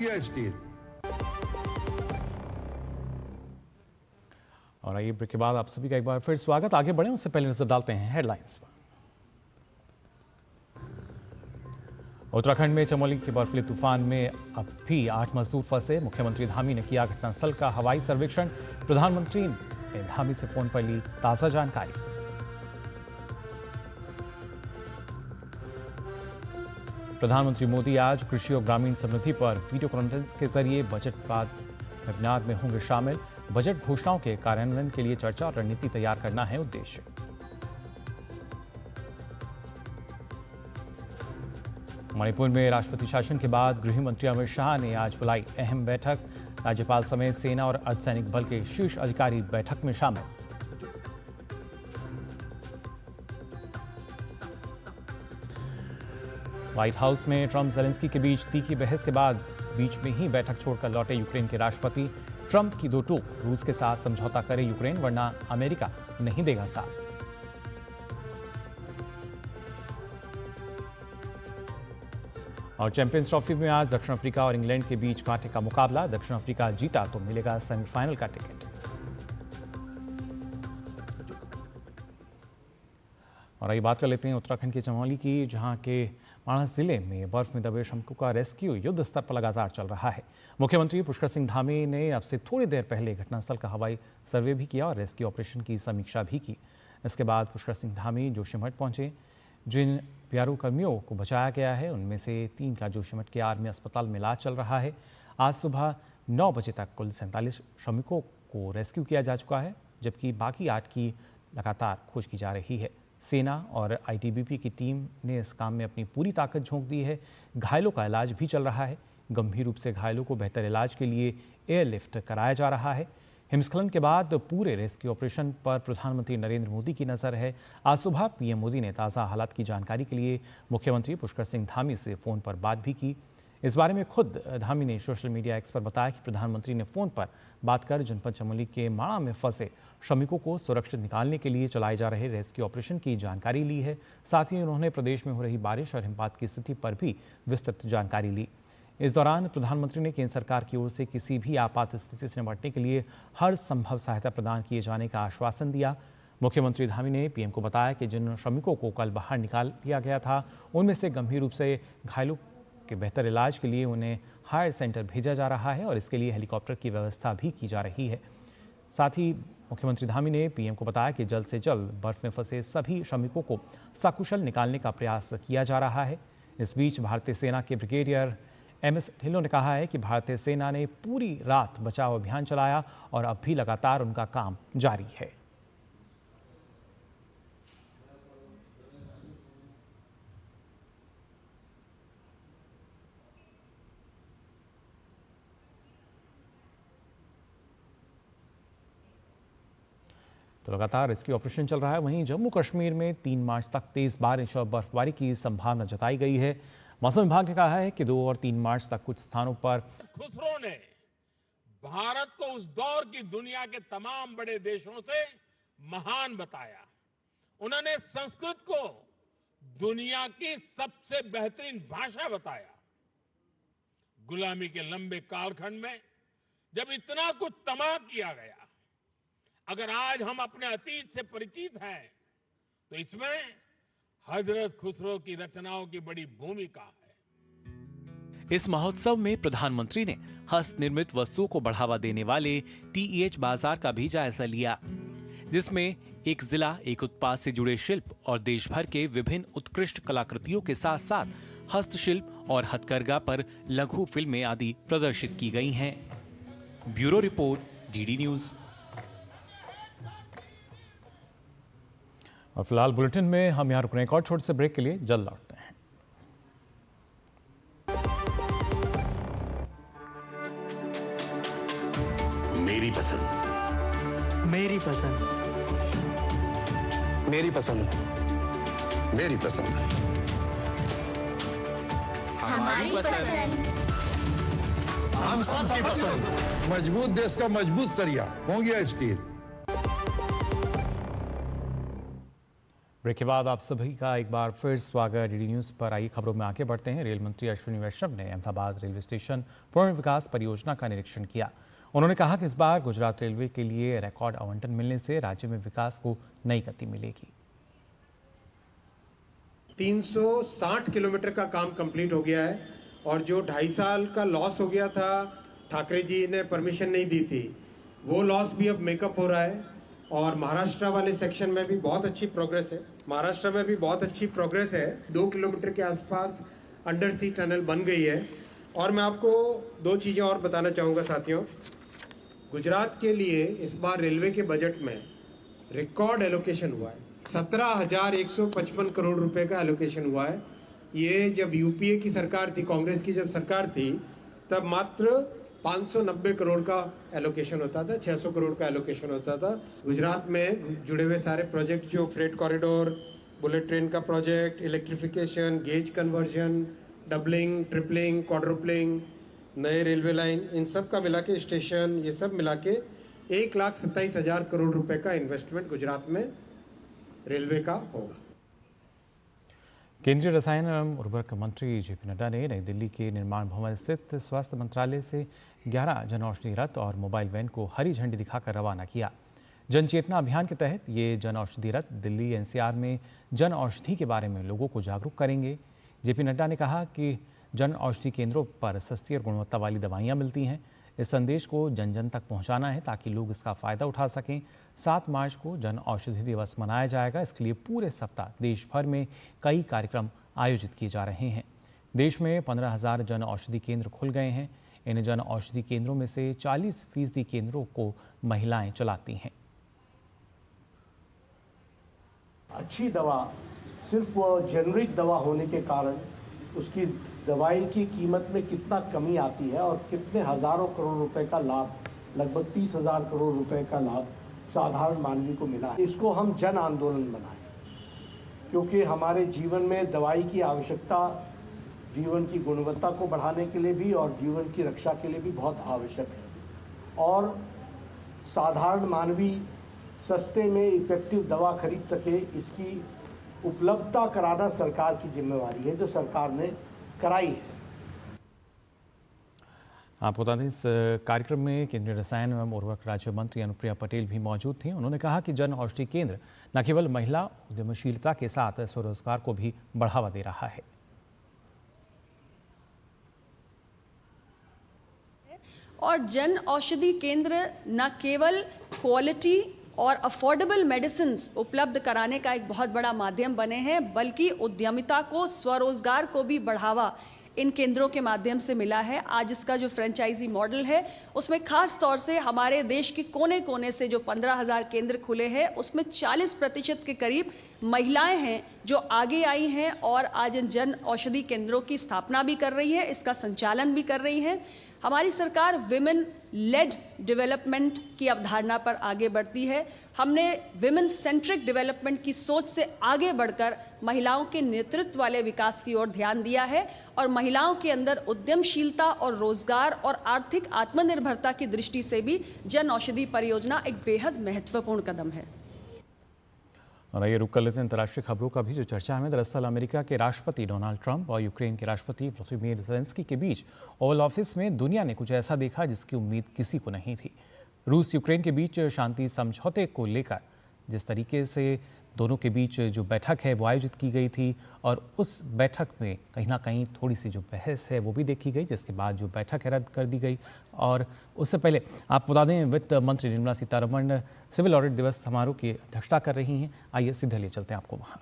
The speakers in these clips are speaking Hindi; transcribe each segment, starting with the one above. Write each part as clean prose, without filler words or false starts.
स्टील। और आइए ब्रेक के बाद आप सभी का एक बार फिर स्वागत। आगे बढ़े उससे पहले नजर डालते हैं हेडलाइंस पर। उत्तराखंड में चमोली के बर्फीले तूफान में अब भी 8 मजदूर फंसे। मुख्यमंत्री धामी ने किया घटनास्थल का हवाई सर्वेक्षण। प्रधानमंत्री ने धामी से फोन पर ली ताजा जानकारी। प्रधानमंत्री मोदी आज कृषि और ग्रामीण समृद्धि पर वीडियो कॉन्फ्रेंस के जरिए बजट बाद वेबिनार में होंगे शामिल। बजट घोषणाओं के कार्यान्वयन के लिए चर्चा और रणनीति तैयार करना है उद्देश्य। मणिपुर में राष्ट्रपति शासन के बाद गृह मंत्री अमित शाह ने आज बुलाई अहम बैठक। राज्यपाल समेत सेना और अर्धसैनिक बल के शीर्ष अधिकारी बैठक में शामिल। व्हाइट हाउस में ट्रंप ज़ेलेंस्की के बीच तीखी बहस के बाद बीच में ही बैठक छोड़कर लौटे यूक्रेन के राष्ट्रपति। ट्रंप की दो टूक, रूस के साथ समझौता करे यूक्रेन वरना अमेरिका नहीं देगा साथ। और चैंपियंस ट्रॉफी में आज दक्षिण अफ्रीका और इंग्लैंड के बीच कांटे का मुकाबला। दक्षिण अफ्रीका जीता तो मिलेगा सेमीफाइनल का टिकट। और आइए बात कर लेते हैं उत्तराखंड के चमोली की, जहां के मानस जिले में बर्फ में दबे श्रमिकों का रेस्क्यू युद्ध स्तर पर लगातार चल रहा है। मुख्यमंत्री पुष्कर सिंह धामी ने अब से थोड़ी देर पहले घटनास्थल का हवाई सर्वे भी किया और रेस्क्यू ऑपरेशन की समीक्षा भी की। इसके बाद पुष्कर सिंह धामी जोशीमठ पहुंचे। जिन प्यारू कर्मियों को बचाया गया है उनमें से 3 का जोशीमठ के आर्मी अस्पताल में इलाज चल रहा है। आज सुबह 9 बजे तक कुल 47 श्रमिकों को रेस्क्यू किया जा चुका है, जबकि बाकी 8 की लगातार खोज की जा रही है। सेना और आईटीबीपी की टीम ने इस काम में अपनी पूरी ताकत झोंक दी है। घायलों का इलाज भी चल रहा है। गंभीर रूप से घायलों को बेहतर इलाज के लिए एयरलिफ्ट कराया जा रहा है। हिमस्खलन के बाद पूरे रेस्क्यू ऑपरेशन पर प्रधानमंत्री नरेंद्र मोदी की नज़र है। आज सुबह पीएम मोदी ने ताज़ा हालात की जानकारी के लिए मुख्यमंत्री पुष्कर सिंह धामी से फ़ोन पर बात भी की। इस बारे में खुद धामी ने सोशल मीडिया एक्स पर बताया कि प्रधानमंत्री ने फ़ोन पर बात कर जनपद चमोली के माणा में फंसे श्रमिकों को सुरक्षित निकालने के लिए चलाए जा रहे रेस्क्यू ऑपरेशन की जानकारी ली है। साथ ही उन्होंने प्रदेश में हो रही बारिश और हिमपात की स्थिति पर भी विस्तृत जानकारी ली। इस दौरान प्रधानमंत्री ने केंद्र सरकार की ओर से किसी भी आपात स्थिति से निपटने के लिए हर संभव सहायता प्रदान किए जाने का आश्वासन दिया। मुख्यमंत्री धामी ने पीएम को बताया कि जिन श्रमिकों को कल बाहर निकाल लिया गया था उनमें से गंभीर रूप से घायलों के बेहतर इलाज के लिए उन्हें हायर सेंटर भेजा जा रहा है और इसके लिए हेलीकॉप्टर की व्यवस्था भी की जा रही है। साथ ही मुख्यमंत्री धामी ने पीएम को बताया कि जल्द से जल्द बर्फ में फंसे सभी श्रमिकों को सकुशल निकालने का प्रयास किया जा रहा है। इस बीच भारतीय सेना के ब्रिगेडियर एमएस ढिल्लों ने कहा है कि भारतीय सेना ने पूरी रात बचाव अभियान चलाया और अब भी लगातार उनका काम जारी है। तो लगातार रेस्क्यू ऑपरेशन चल रहा है। वहीं जम्मू कश्मीर में 3 मार्च तक तेज बारिश और बर्फबारी की संभावना जताई गई है। मौसम विभाग ने कहा है कि 2 और 3 मार्च तक कुछ स्थानों पर खुसरो ने भारत को उस दौर की दुनिया के तमाम बड़े देशों से महान बताया। उन्होंने संस्कृत को दुनिया की सबसे बेहतरीन भाषा बताया। गुलामी के लंबे कालखंड में जब इतना कुछ तबाह किया गया, अगर आज हम अपने अतीत से परिचित हैं तो इसमें हजरत खुसरो की रचनाओं की बड़ी भूमिका है। इस महोत्सव में प्रधानमंत्री ने हस्त निर्मित वस्तुओं को बढ़ावा देने वाले टीईएच बाजार का भी जायजा लिया, जिसमें एक जिला एक उत्पाद से जुड़े शिल्प और देश भर के विभिन्न उत्कृष्ट कलाकृतियों के साथ साथ हस्तशिल्प और हथकरघा पर लघु फिल्में आदि प्रदर्शित की गई हैं। Bureau report, DD news. और फिलहाल बुलेटिन में हम यहाँ रुक रहे हैं। एक और छोटे से ब्रेक के लिए जल्द लौटते हैं। मेरी पसंद, मेरी पसंद, मेरी पसंद, मेरी पसंद, हमारी पसंद, हम सबकी पसंद। मजबूत देश का मजबूत सरिया हो गया स्टील। ब्रेक के बाद आप सभी का एक बार फिर स्वागत। डीडी न्यूज़ पर आई खबरों में आगे बढ़ते हैं। रेल मंत्री अश्विनी वैष्णव ने अहमदाबाद रेलवे स्टेशन पुनर्विकास परियोजना का निरीक्षण किया। उन्होंने कहा कि इस बार गुजरात रेलवे के लिए रिकॉर्ड आवंटन मिलने से राज्य में विकास को नई गति मिलेगी। 360 किलोमीटर का काम कंप्लीट हो गया है और जो 2.5 साल का लॉस हो गया था, ठाकरे जी ने परमिशन नहीं दी थी, वो लॉस भी अब मेकअप हो रहा है। और महाराष्ट्र वाले सेक्शन में भी बहुत अच्छी प्रोग्रेस है। 2 किलोमीटर के आसपास अंडर सी टनल बन गई है। और मैं आपको 2 चीज़ें और बताना चाहूँगा साथियों। गुजरात के लिए इस बार रेलवे के बजट में रिकॉर्ड एलोकेशन हुआ है। 17,155 करोड़ रुपए का एलोकेशन हुआ है। ये जब यूपीए की सरकार थी, कांग्रेस की जब सरकार थी, तब मात्र 590 करोड़ का एलोकेशन होता था, 600 करोड़ का एलोकेशन होता था। गुजरात में जुड़े हुए सारे प्रोजेक्ट, जो फ्रेट कॉरिडोर, बुलेट ट्रेन का project, electrification, gauge conversion, doubling, tripling, quadrupling, नए रेलवे लाइन, इन सब का मिला के, स्टेशन, ये सब मिला के 1,27,000 करोड़ रुपए का इन्वेस्टमेंट गुजरात में रेलवे का होगा। केंद्रीय रसायन एवं उर्वरक मंत्री जेपी नड्डा ने नई दिल्ली के निर्माण भवन स्थित स्वास्थ्य मंत्रालय से 11 जन औषधि रथ और मोबाइल वैन को हरी झंडी दिखाकर रवाना किया। जन चेतना अभियान के तहत ये जन औषधि रथ दिल्ली एनसीआर में जन औषधि के बारे में लोगों को जागरूक करेंगे। जेपी नड्डा ने कहा कि जन औषधि केंद्रों पर सस्ती और गुणवत्ता वाली दवाइयाँ मिलती हैं। इस संदेश को जन जन तक पहुंचाना है ताकि लोग इसका फ़ायदा उठा सकें। 7 मार्च को जन औषधि दिवस मनाया जाएगा। इसके लिए पूरे सप्ताह देश भर में कई कार्यक्रम आयोजित किए जा रहे हैं। देश में 15,000 जन औषधि केंद्र खुल गए हैं। इन जन औषधि केंद्रों में से 40% केंद्रों को महिलाएं चलाती हैं। अच्छी दवा सिर्फ जेनरिक दवा होने के कारण उसकी दवाई की कीमत में कितना कमी आती है और कितने हज़ारों करोड़ रुपए का लाभ, लगभग 30,000 करोड़ रुपए का लाभ साधारण मानवी को मिला है। इसको हम जन आंदोलन बनाएं, क्योंकि हमारे जीवन में दवाई की आवश्यकता जीवन की गुणवत्ता को बढ़ाने के लिए भी और जीवन की रक्षा के लिए भी बहुत आवश्यक है। और साधारण मानवी सस्ते में इफ़ेक्टिव दवा खरीद सके, इसकी उपलब्धता कराना सरकार की जिम्मेवारी है, जो सरकार ने कराई है। आपको बता दें, इस कार्यक्रम में केंद्रीय रसायन एवं उर्वरक राज्य मंत्री अनुप्रिया पटेल भी मौजूद थी। उन्होंने कहा कि जन औषधि केंद्र न केवल महिला उद्यमशीलता के साथ स्वरोजगार को भी बढ़ावा दे रहा है। और जन औषधि केंद्र न केवल क्वालिटी और अफोर्डेबल मेडिसिन्स उपलब्ध कराने का एक बहुत बड़ा माध्यम बने हैं, बल्कि उद्यमिता को, स्वरोजगार को भी बढ़ावा इन केंद्रों के माध्यम से मिला है। आज इसका जो फ्रेंचाइजी मॉडल है, उसमें खास तौर से हमारे देश के कोने कोने से जो 15,000 केंद्र खुले हैं, उसमें 40% के करीब महिलाएं हैं जो आगे आई हैं और आज इन जन औषधि केंद्रों की स्थापना भी कर रही है, इसका संचालन भी कर रही है। हमारी सरकार विमेन लेड डेवलपमेंट की अवधारणा पर आगे बढ़ती है। हमने विमेन सेंट्रिक डेवलपमेंट की सोच से आगे बढ़कर महिलाओं के नेतृत्व वाले विकास की ओर ध्यान दिया है और महिलाओं के अंदर उद्यमशीलता और रोजगार और आर्थिक आत्मनिर्भरता की दृष्टि से भी जन औषधि परियोजना एक बेहद महत्वपूर्ण कदम है। और ये रुक कर लेते हैं अंतर्राष्ट्रीय खबरों का भी जो चर्चा है। दरअसल अमेरिका के राष्ट्रपति डोनाल्ड ट्रंप और यूक्रेन के राष्ट्रपति व्लादिमीर ज़ेलेंस्की के बीच ओवल ऑफिस में दुनिया ने कुछ ऐसा देखा जिसकी उम्मीद किसी को नहीं थी। रूस यूक्रेन के बीच शांति समझौते को लेकर जिस तरीके से दोनों के बीच जो बैठक है वो आयोजित की गई थी और उस बैठक में कहीं ना कहीं थोड़ी सी जो बहस है वो भी देखी गई, जिसके बाद जो बैठक है रद्द कर दी गई। और उससे पहले आपको बता दें, वित्त मंत्री निर्मला सीतारमण सिविल ऑडिट दिवस समारोह की अध्यक्षता कर रही हैं। आइए सीधे ले चलते हैं आपको वहाँ।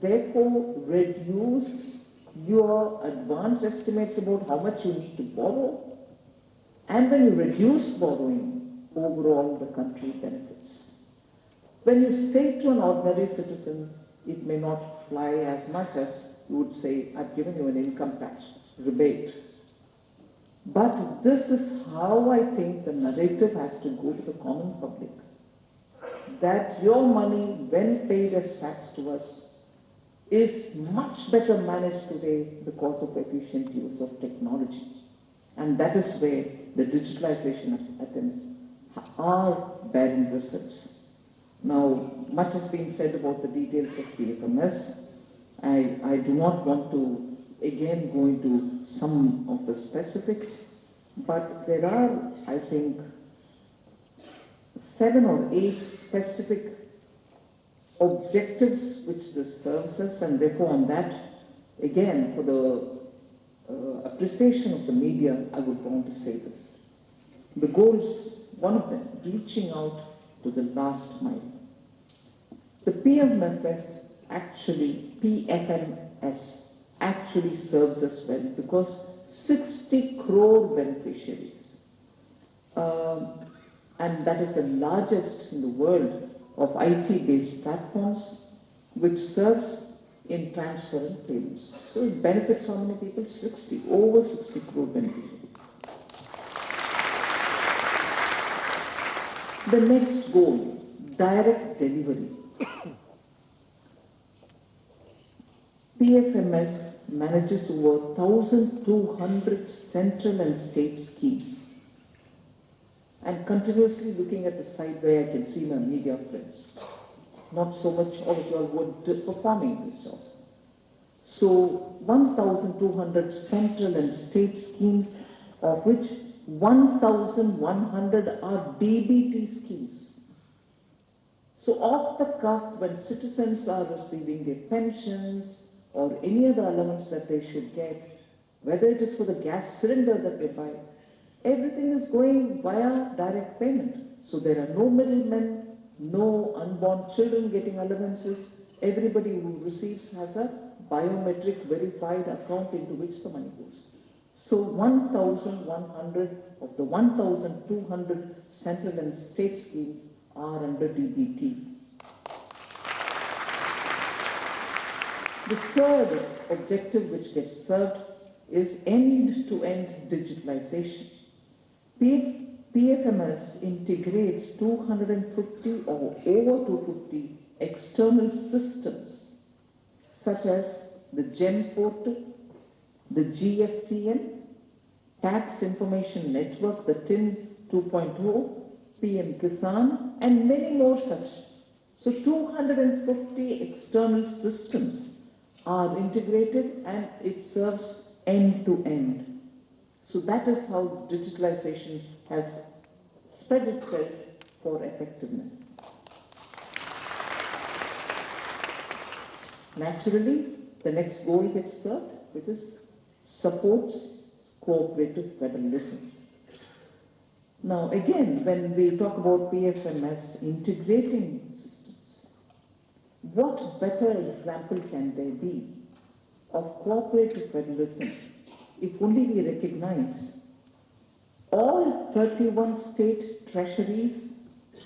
Therefore, reduce your advance estimates about how much you need to borrow, and when you reduce borrowing, overall the country benefits. When you say to an ordinary citizen, it may not fly as much as you would say, I've given you an income tax rebate. But this is how I think the narrative has to go to the common public, that your money, when paid as tax to us, is much better managed today because of efficient use of technology. And that is where the digitalization attempts are bearing results. Now, much has been said about the details of PFMS. I do not want to again go into some of the specifics, but there are, I think, 7 or 8 specific objectives which this serves us, and therefore on that, again, for the appreciation of the media, I would want to say this. The goals, one of them, reaching out to the last mile. The PFMS actually serves us well because 60 crore beneficiaries, and that is the largest in the world of IT-based platforms, which serves in transfer and payments. So it benefits how many people? Over 60 crore beneficiaries. The next goal, direct delivery. PFMS manages over 1,200 central and state schemes. And continuously looking at the side where I can see my media friends. Not so much all of you all were performing this job. So 1,200 central and state schemes, of which 1,100 are DBT schemes. So off the cuff, when citizens are receiving their pensions or any other allowance that they should get, whether it is for the gas cylinder that they buy, everything is going via direct payment. So there are no middlemen, no unborn children getting allowances. Everybody who receives has a biometric verified account into which the money goes. So 1,100 of the 1,200 central and state schemes are under DBT. The third objective which gets served is end-to-end digitalization. PFMS integrates 250 or over 250 external systems such as the GEM portal, the GSTN, Tax Information Network, the TIN 2.0, PM Kisan, and many more such. So 250 external systems are integrated and it serves end-to-end. So that is how digitalization has spread itself for effectiveness. Naturally, the next goal gets served, which is supports cooperative federalism. Now again, when we talk about PFMS integrating systems, what better example can there be of cooperative federalism if only we recognize all 31 state treasuries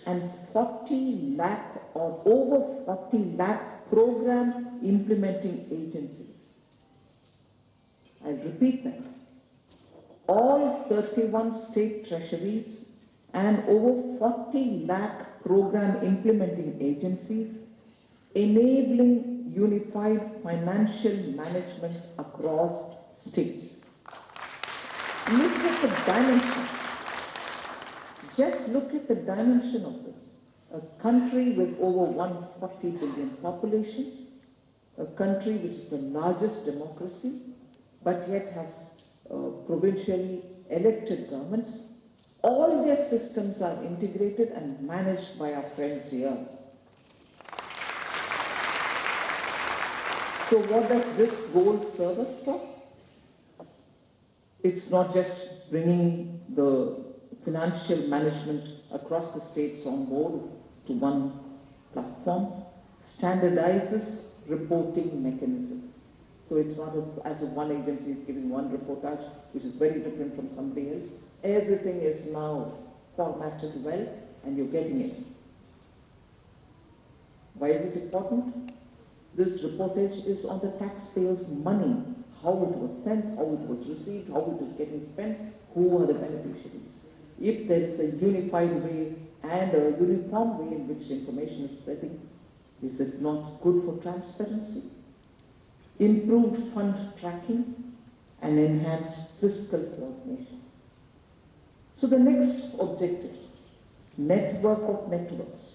and 40 lakh or over 40 lakh program implementing agencies. I'll repeat that. All 31 state treasuries and over 40 lakh program implementing agencies enabling unified financial management across states. Look at the dimension. Just look at the dimension of this. A country with over 140 billion population, a country which is the largest democracy, but yet has provincially elected governments. All their systems are integrated and managed by our friends here. So what does this goal serve us for? It's not just bringing the financial management across the states on board to one platform, standardizes reporting mechanisms. So it's not as if one agency is giving one reportage, which is very different from somebody else. Everything is now formatted well, and you're getting it. Why is it important? This reportage is on the taxpayers' money, how it was sent, how it was received, how it is getting spent, who are the beneficiaries. If there is a unified way and a uniform way in which information is spreading, is it not good for transparency? improved fund tracking, and enhanced fiscal coordination. So the next objective, network of networks.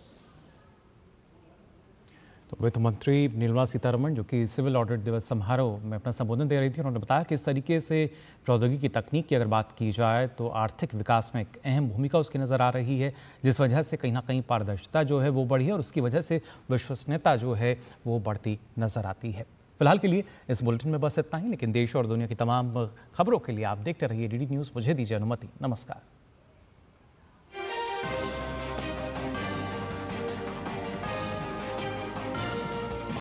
तो वित्त मंत्री निर्मला सीतारमण जो कि सिविल ऑडिट दिवस समारोह में अपना संबोधन दे रही थी, उन्होंने बताया कि इस तरीके से प्रौद्योगिकी तकनीक की अगर बात की जाए तो आर्थिक विकास में एक अहम भूमिका उसकी नज़र आ रही है, जिस वजह से कहीं ना कहीं पारदर्शिता जो है वो बढ़ी है और उसकी वजह से विश्वसनीयता जो है वो बढ़ती नजर आती है। फिलहाल के लिए इस बुलेटिन में बस इतना ही, लेकिन देश और दुनिया की तमाम खबरों के लिए आप देखते रहिए DD न्यूज़। मुझे दीजिए अनुमति। नमस्कार।